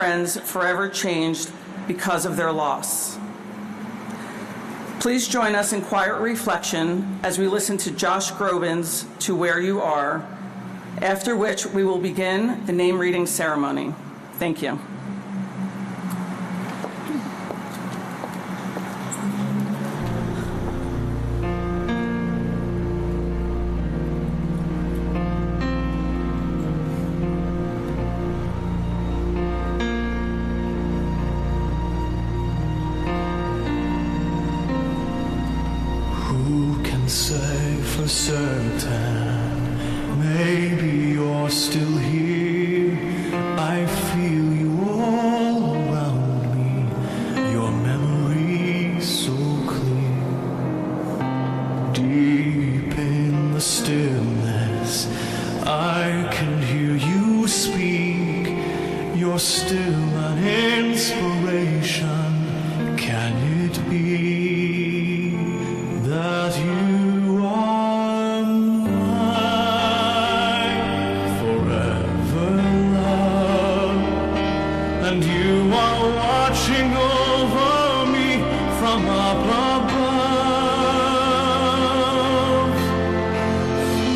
friends forever changed because of their loss. Please join us in quiet reflection as we listen to Josh Groban's To Where You Are, after which we will begin the name reading ceremony. Thank you. Say for certain, maybe you're still here. I feel you all around me, your memory so clear. Deep in the stillness, I can hear you speak. You're still an inspiration. Can it be that you and you are watching over me from up above?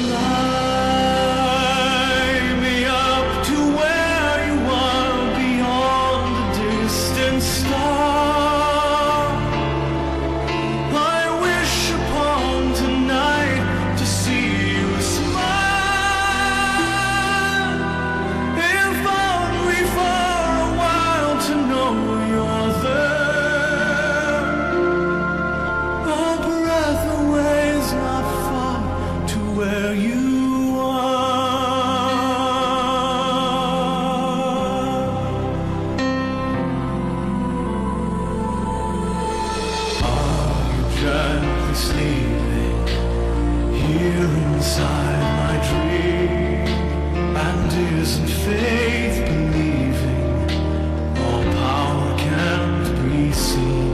Fly me up to where you are beyond the distant star. I wish upon tonight to see you smile. If only for to know you're there. A breath away is not far to where you are you gently sleeping here inside my dream? And isn't faith believing can't be seen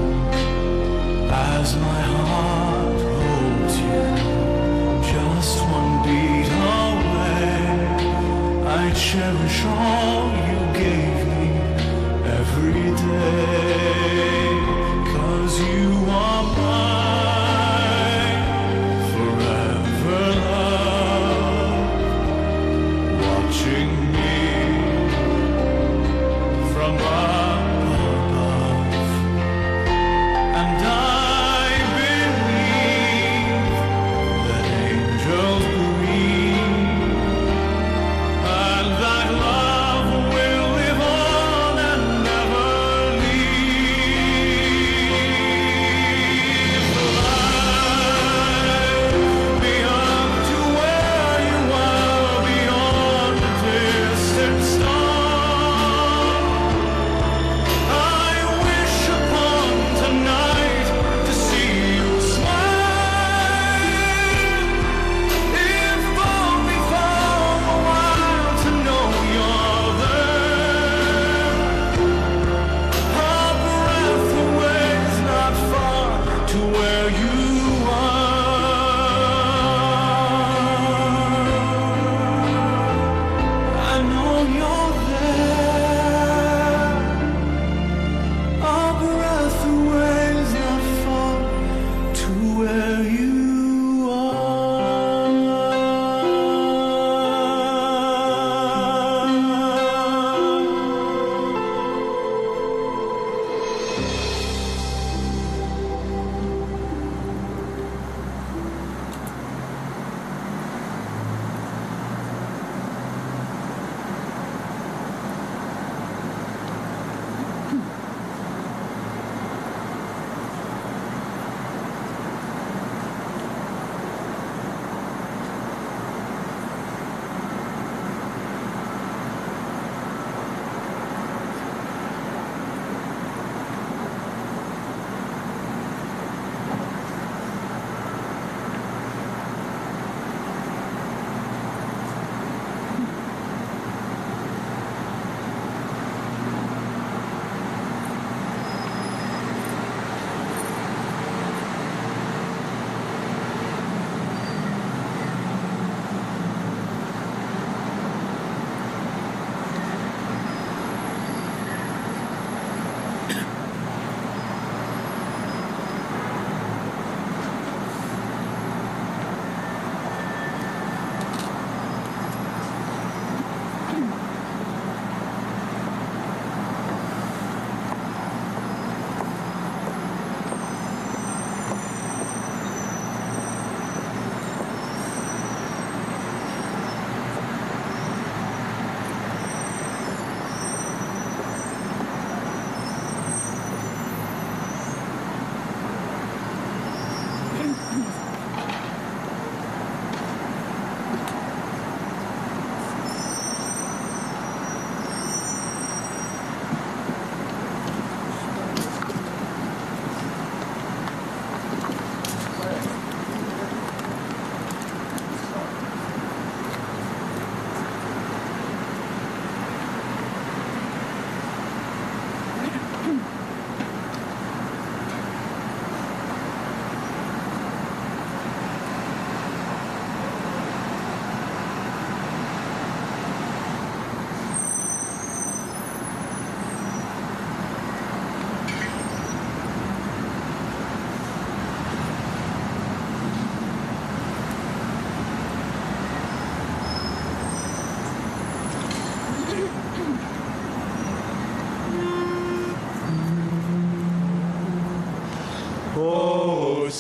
as my heart holds you just one beat away? I cherish all you gave me every day, 'cause you are mine forever, love, watching me from and I believe that angels breathe, and that love will live on and never leave.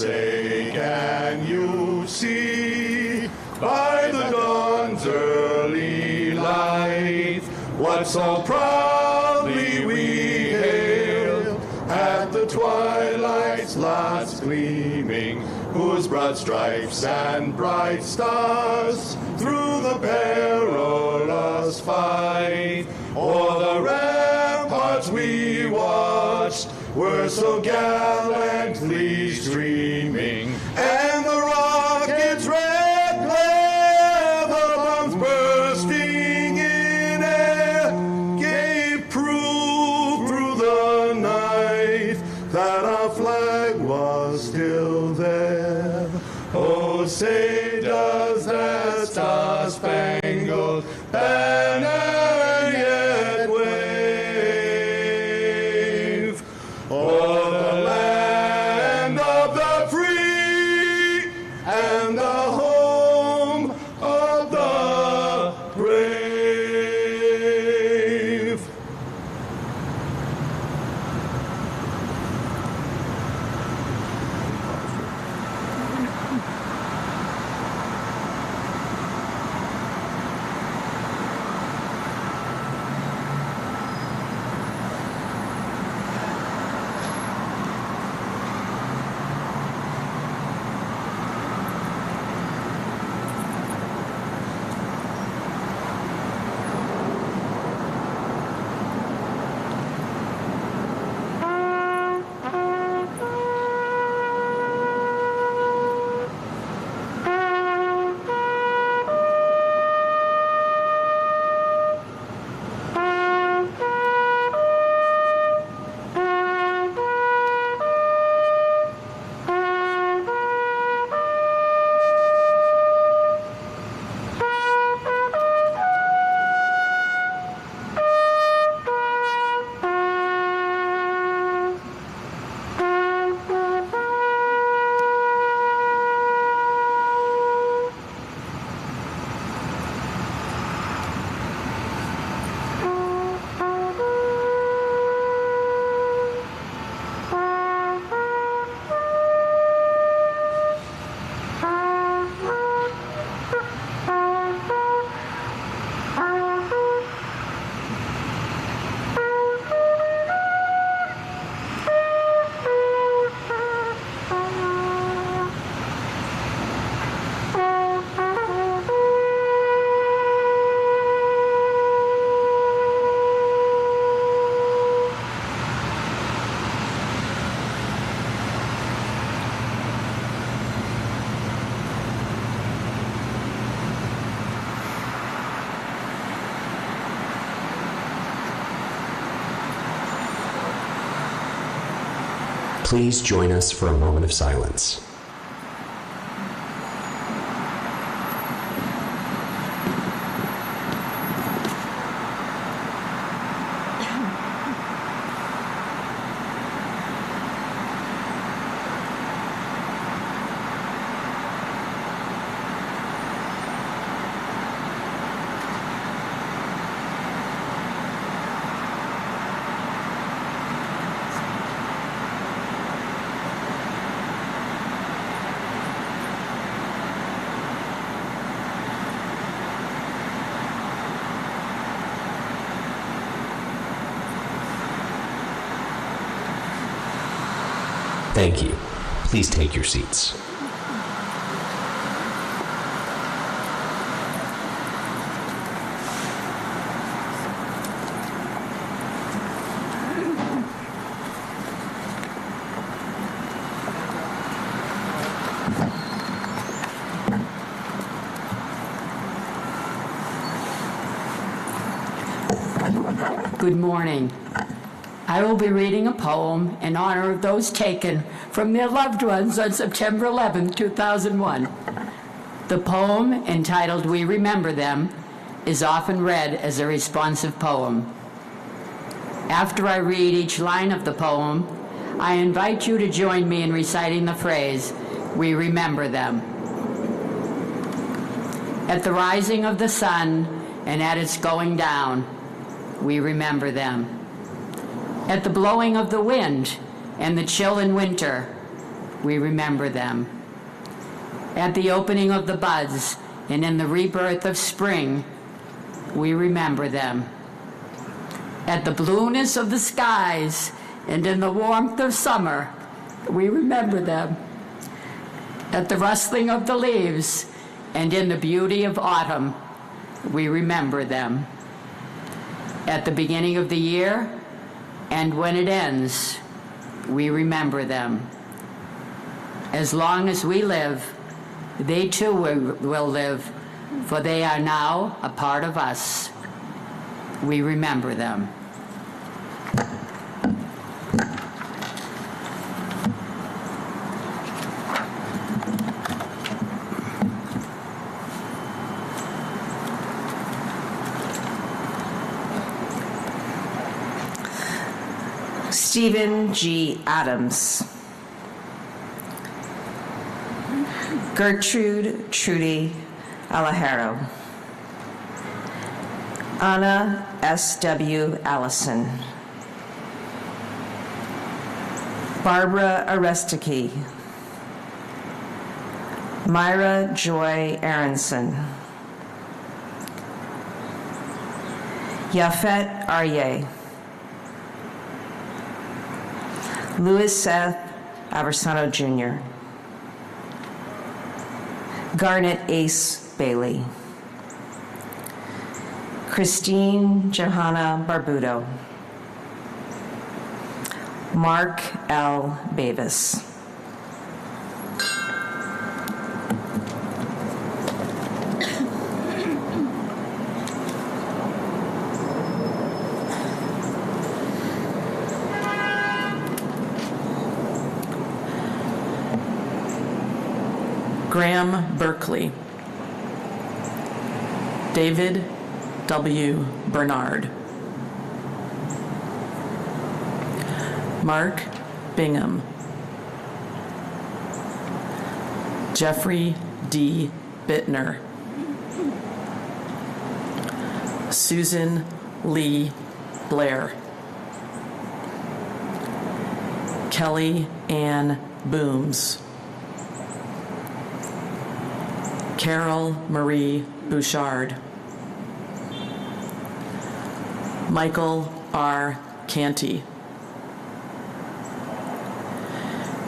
say, can you see by the dawn's early light what so proudly we hailed at the twilight's last gleaming, whose broad stripes and bright stars through the perilous fight o'er the ramparts we watched were so gallantly streaming, and the rocket's red glare, the bombs bursting in air, gave proof through the night that our flag was still there. Oh, say does that star-spangled banner yet wave o'er the land of the free and the home of the brave? Please join us for a moment of silence. Thank you. Please take your seats. Good morning. I will be reading a poem in honor of those taken from their loved ones on September 11, 2001. The poem, entitled We Remember Them, is often read as a responsive poem. After I read each line of the poem, I invite you to join me in reciting the phrase, "We remember them." At the rising of the sun and at its going down, we remember them. At the blowing of the wind and the chill in winter, we remember them. At the opening of the buds and in the rebirth of spring, we remember them. At the blueness of the skies and in the warmth of summer, we remember them. At the rustling of the leaves and in the beauty of autumn, we remember them. At the beginning of the year and when it ends, we remember them. As long as we live, they too will live, for they are now a part of us. We remember them. Stephen G. Adams. Gertrude Trudy Alajero. Anna S.W. Allison. Barbara Arestiki. Myra Joy Aronson. Yafet Aryeh. Louis Seth Aversano Jr. Garnet Ace Bailey. Christine Johanna Barbudo. Mark L. Bavis. Graham Berkeley. David W. Bernard. Mark Bingham. Jeffrey D. Bittner. Susan Lee Blair. Kelly Ann Booms. Carol Marie Bouchard. Michael R. Canty.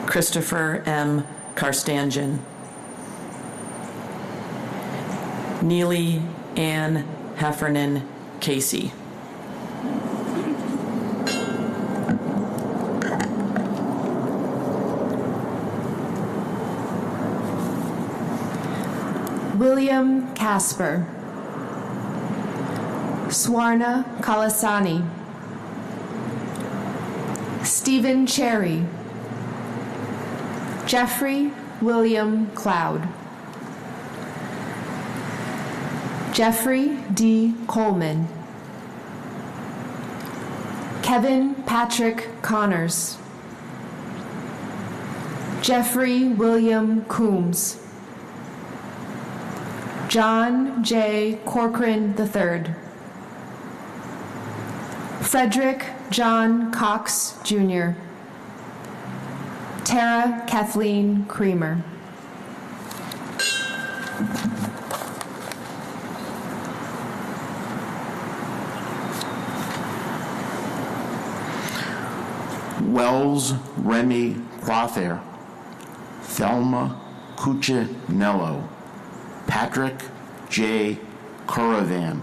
Christopher M. Karstanjan. Neely Ann Heffernan Casey. William Casper. Swarna Kalasani. Stephen Cherry. Jeffrey William Cloud. Jeffrey D. Coleman. Kevin Patrick Connors. Jeffrey William Coombs. John J. Corcoran III. Frederick John Cox, Jr. Tara Kathleen Creamer. Wells Remy Quather. Thelma Cuccinello. Patrick J. Curavan.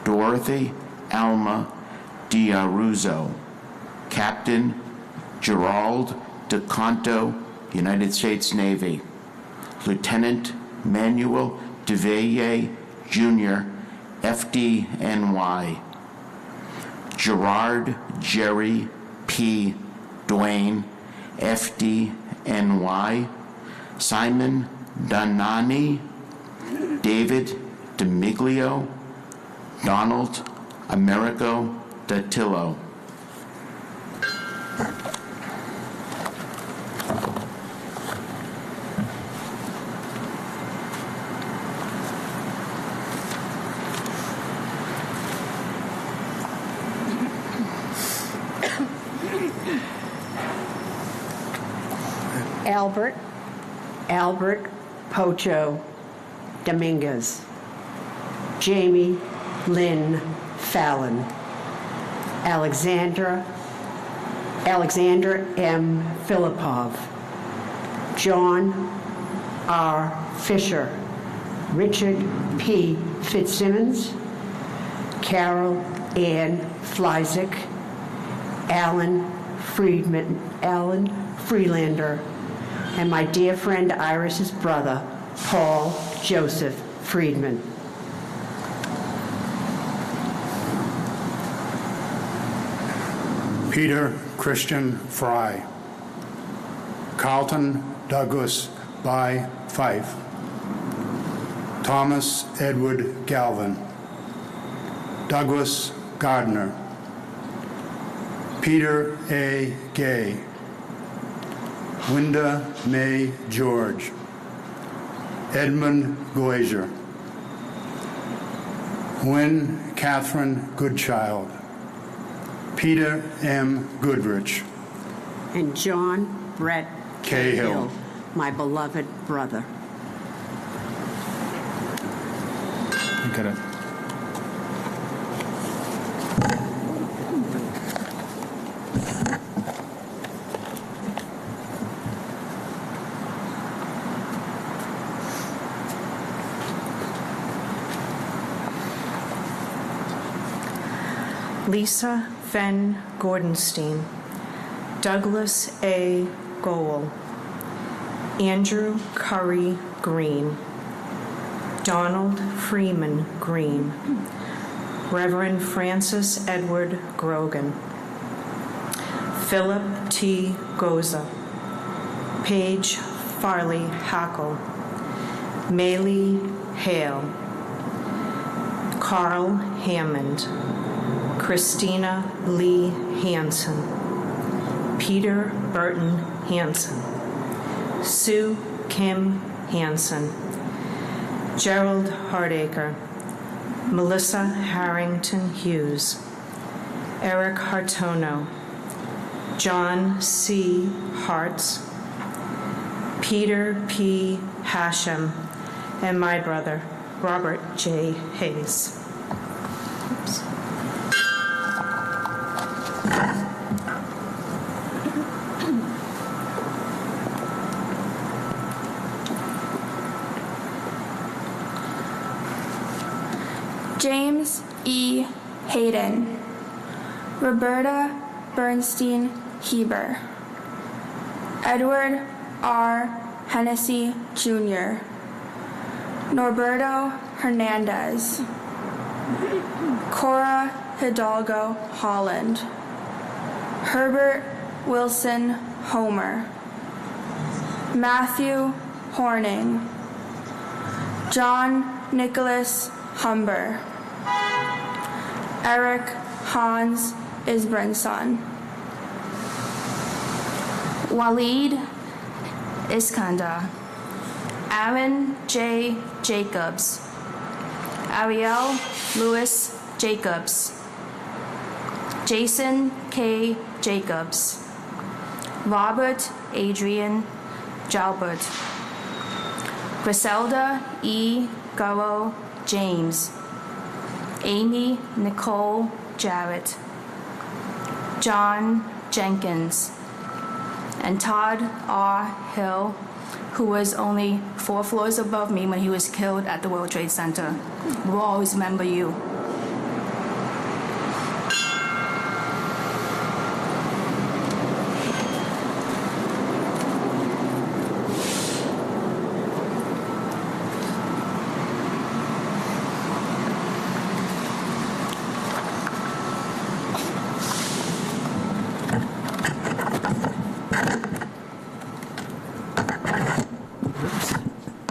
Dorothy Alma Diaruzzo. Captain Gerald DeConto, United States Navy. Lieutenant Manuel DeVille, Jr., FDNY. Gerard Jerry P. Duane, FDNY. Simon Donani, David DeMiglio, Donald Americo Datillo. Albert Pocho Dominguez. Jamie Lynn Fallon. Alexander M. Filipov. John R. Fisher. Richard P. Fitzsimmons. Carol Ann Fleisick. Alan Freelander, and my dear friend Iris's brother, Paul Joseph Friedman. Peter Christian Fry. Carlton Douglas By Fife. Thomas Edward Galvin. Douglas Gardner. Peter A. Gay. Winda May George. Edmund Glazier. Wynne Catherine Goodchild. Peter M. Goodrich. And John Brett Cahill, my beloved brother. You got it. Lisa Fenn Gordenstein. Douglas A. Goel. Andrew Curry Green. Donald Freeman Green. Reverend Francis Edward Grogan. Philip T. Goza. Paige Farley Hackle. Maylie Hale. Carl Hammond. Christina Lee Hansen. Peter Burton Hansen. Sue Kim Hansen. Gerald Hardacre. Melissa Harrington Hughes. Eric Hartono. John C. Hartz. Peter P. Hashem. And my brother, Robert J. Hayes. Oops. James E. Hayden. Roberta Bernstein Heber. Edward R. Hennessy Jr. Norberto Hernandez. Cora Hidalgo Holland. Herbert Wilson Homer. Matthew Horning. John Nicholas Humber. Eric Hans Isbranson. Waleed Iskandar. Aaron J. Jacobs. Ariel Lewis Jacobs. Jason K. Jacobs. Robert Adrian Jalbert. Griselda E. Garo James. Amy Nicole Jarrett. John Jenkins. And Todd R. Hill, who was only 4 floors above me when he was killed at the World Trade Center. We'll always remember you.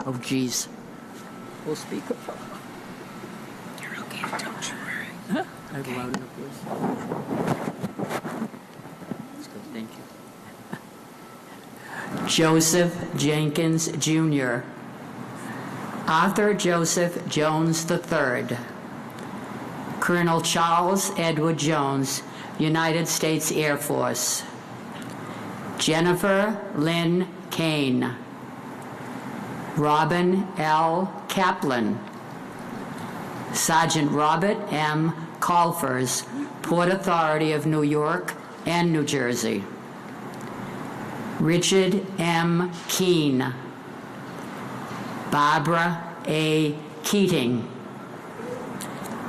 Oh, geez. We'll speak up. You're okay, don't you worry. Huh? I have loud enough voice. Let's go, thank you. Joseph Jenkins, Jr. Arthur Joseph Jones III. Colonel Charles Edward Jones, United States Air Force. Jennifer Lynn Kane. Robin L. Kaplan. Sergeant Robert M. Colfers, Port Authority of New York and New Jersey. Richard M. Keene. Barbara A. Keating.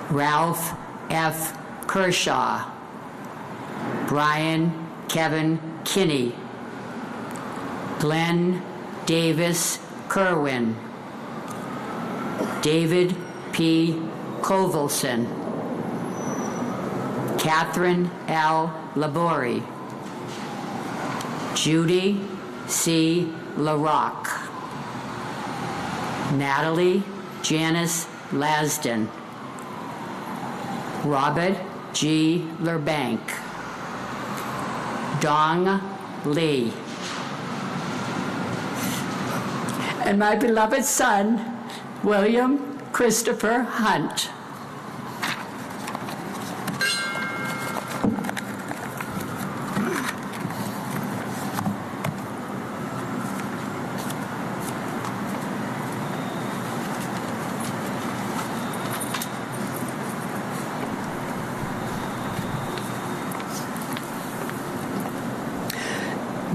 Ralph F. Kershaw. Brian Kevin Kinney. Glenn Davis Kerwin. David P. Kovalson. Catherine L. Labori. Judy C. LaRock. Natalie Janice Lasden. Robert G. Lerbank. Dong Lee. And my beloved son, William Christopher Hunt.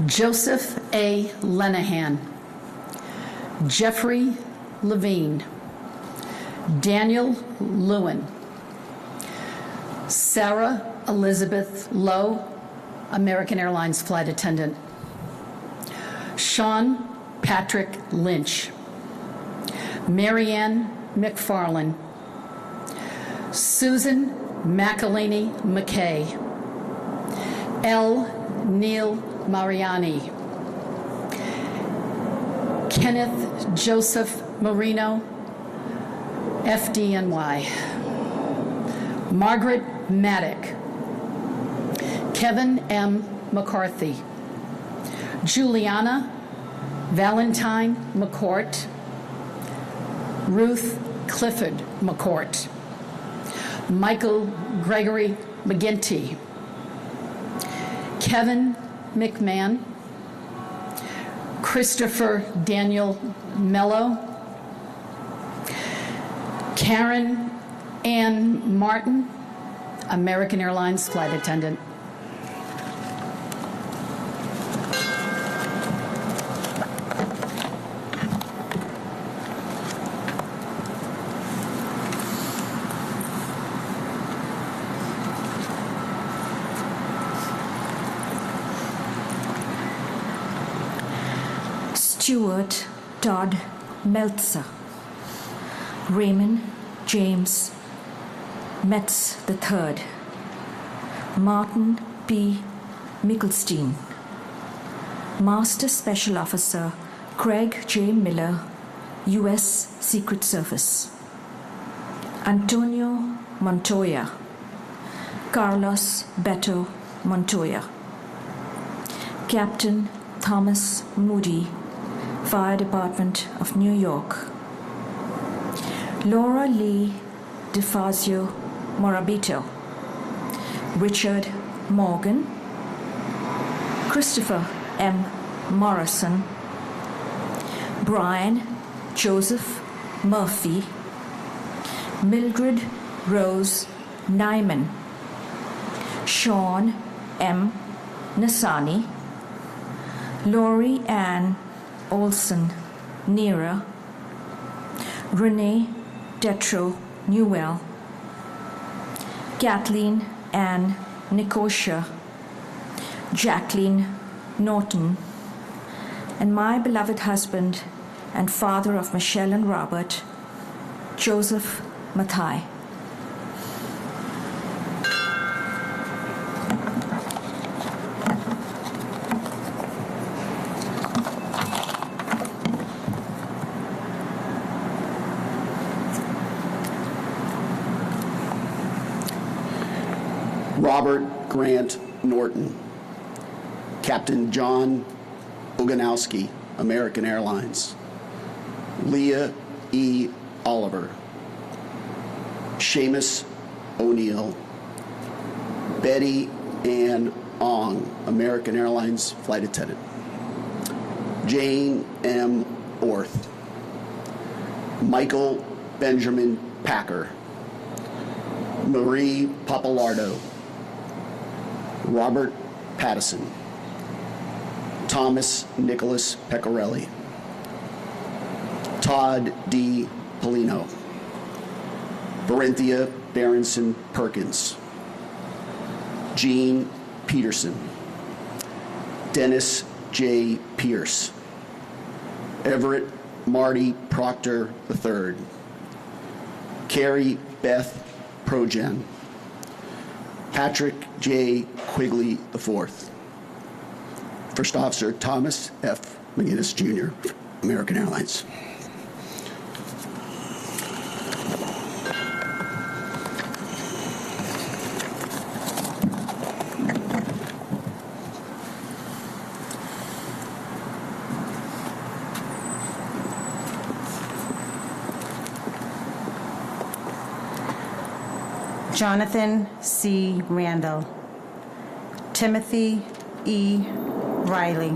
Joseph A. Lenahan. Jeffrey Levine. Daniel Lewin. Sarah Elizabeth Lowe, American Airlines flight attendant. Sean Patrick Lynch. Marianne McFarlane. Susan McElhaney McKay. L. Neil Mariani. Kenneth Joseph Marino, FDNY. Margaret Maddock. Kevin M. McCarthy. Juliana Valentine McCourt. Ruth Clifford McCourt. Michael Gregory McGinty. Kevin McMahon. Christopher Daniel Mello. Karen Ann Martin, American Airlines flight attendant. Stuart Todd Meltzer. Raymond James Metz III. Martin P. Mickelstein. Master Special Officer Craig J. Miller, U.S. Secret Service. Antonio Montoya. Carlos Beto Montoya. Captain Thomas Moody, Fire Department of New York. Laura Lee DeFazio Morabito. Richard Morgan. Christopher M. Morrison. Brian Joseph Murphy. Mildred Rose Nyman. Sean M. Nasani. Lori Ann Olson Nera. Renee Detro Newell. Kathleen Ann Nicosia. Jacqueline Norton. And my beloved husband and father of Michelle and Robert, Joseph Mathai. Robert Grant Norton. Captain John Oganowski, American Airlines. Leah E. Oliver. Seamus O'Neill. Betty Ann Ong, American Airlines flight attendant. Jane M. Orth, Michael Benjamin Packer, Marie Papalardo, Robert Pattison, Thomas Nicholas Pecorelli, Todd D. Polino, Barinthia Berenson Perkins, Jean Peterson, Dennis J. Pierce, Everett Marty Proctor III, Carrie Beth Progen, Patrick J. Quigley IV, First Officer Thomas F. McGinnis Jr., American Airlines. Jonathan C. Randall, Timothy E. Riley,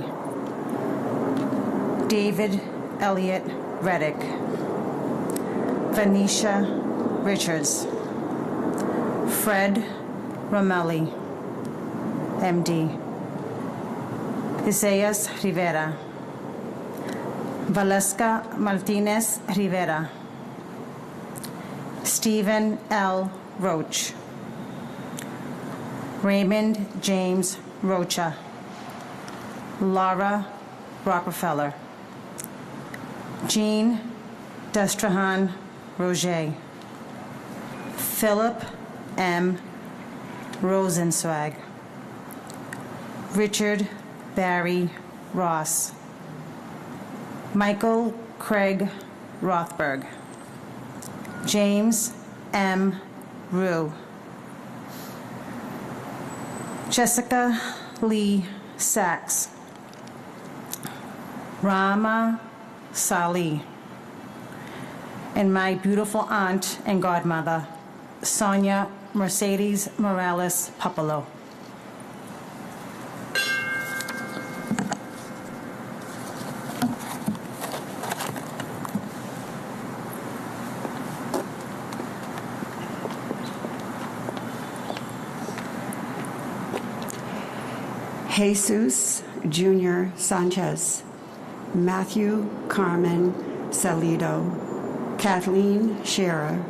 David Elliott Reddick, Venetia Richards, Fred Romelli, MD, Isaias Rivera, Valeska Martinez Rivera, Stephen L. Roach, Raymond James Rocha, Laura Rockefeller, Jean Destrahan Roger, Philip M. Rosenzweig, Richard Barry Ross, Michael Craig Rothberg, James M. Rue, Jessica Lee Sachs, Rama Salih, and my beautiful aunt and godmother, Sonia Mercedes Morales Papalo. Jesus Jr. Sanchez, Matthew Carmen Salido, Kathleen Scherer,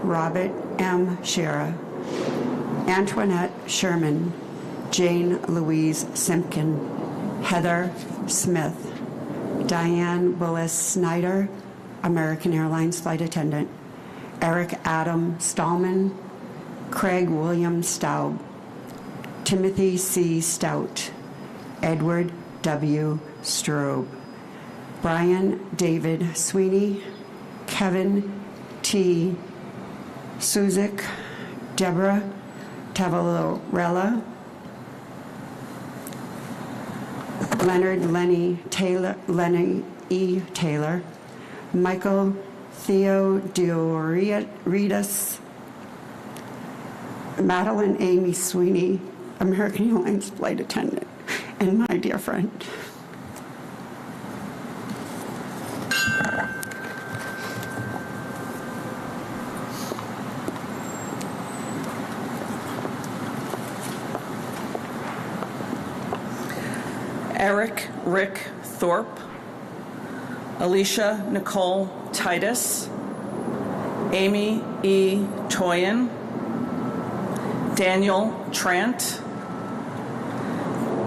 Robert M. Scherer, Antoinette Sherman, Jane Louise Simpkin, Heather Smith, Diane Willis Snyder, American Airlines flight attendant, Eric Adam Stallman, Craig William Staub, Timothy C. Stout, Edward W. Strobe, Brian David Sweeney, Kevin T. Suzik, Deborah Tavalorella, Leonard Lenny E. Taylor, Michael Theodorides, Madeline Amy Sweeney, American Airlines flight attendant, and my dear friend. Eric Rick Thorpe, Alicia Nicole Titus, Amy E. Toyin, Daniel Trant,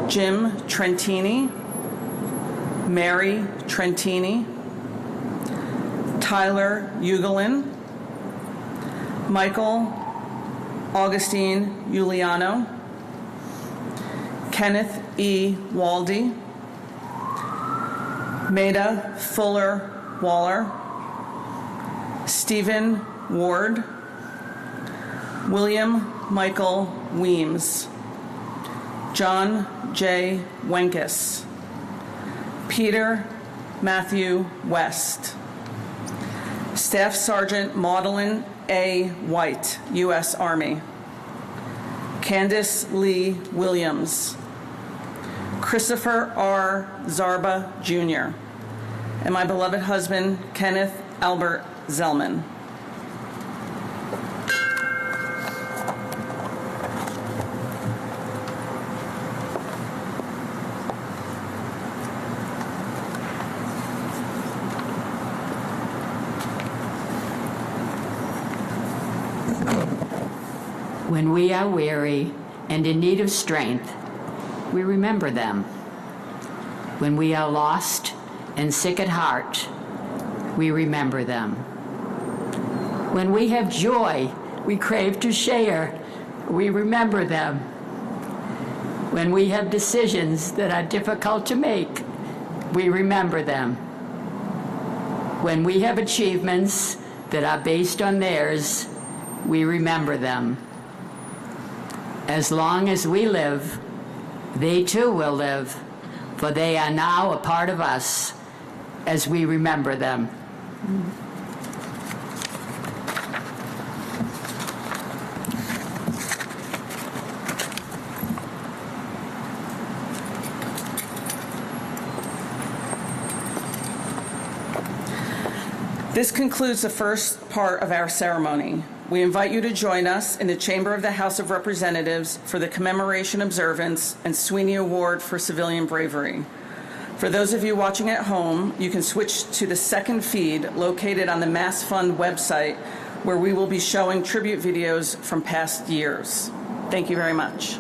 Jim Trentini, Mary Trentini, Tyler Ugelin, Michael Augustine Giuliano, Kenneth E. Waldy, Maida Fuller Waller, Stephen Ward, William Michael Weems, John J. Wenkus, Peter Matthew West, Staff Sergeant Maudlin A. White, U.S. Army, Candace Lee Williams, Christopher R. Zarba, Jr., and my beloved husband, Kenneth Albert Zellman. When we are weary and in need of strength, we remember them. When we are lost and sick at heart, we remember them. When we have joy we crave to share, we remember them. When we have decisions that are difficult to make, we remember them. When we have achievements that are based on theirs, we remember them. As long as we live, they too will live, for they are now a part of us as we remember them. This concludes the first part of our ceremony. We invite you to join us in the Chamber of the House of Representatives for the Commemoration Observance and Sweeney Award for Civilian Bravery. For those of you watching at home, you can switch to the second feed located on the Mass Fund website, where we will be showing tribute videos from past years. Thank you very much.